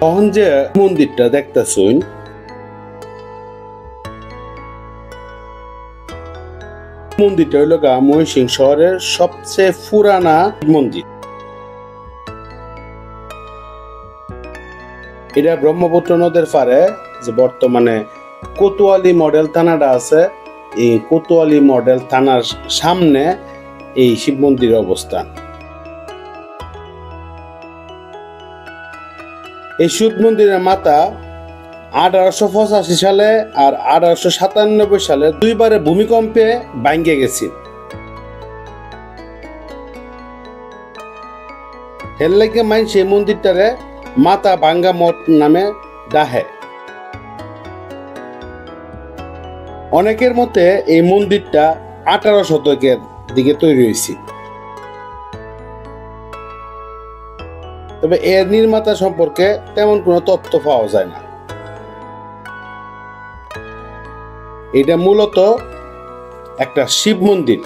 তখন যে মন্দিরটা দেখতেছুন মন্দিরটা হইল ময়মনসিংহ শহরের সবচেয়ে পুরানা মন্দির। এটা ব্রহ্মপুত্র নদের পারে যে বর্তমানে কোতোয়ালি মডেল থানাটা আছে, এই কোতোয়ালি মডেল থানার সামনে এই শিব মন্দিরের অবস্থান। এই শিব মন্দিরের মাথা 1885 সালে আর 1897 সালে দুইবারে ভূমিকম্পে ভাঙ্গে গেছে। এর লাগে মানুষ এই মন্দিরটারে মাথা ভাঙ্গা মঠ নামে ডাহে। অনেকের মতে এই মন্দিরটা 18 শতকের দিকে তৈরি হয়েছে, তবে এর নির্মাতা সম্পর্কে তেমন কোনো তথ্য পাওয়া যায় না। এটা মূলত একটা শিব মন্দির।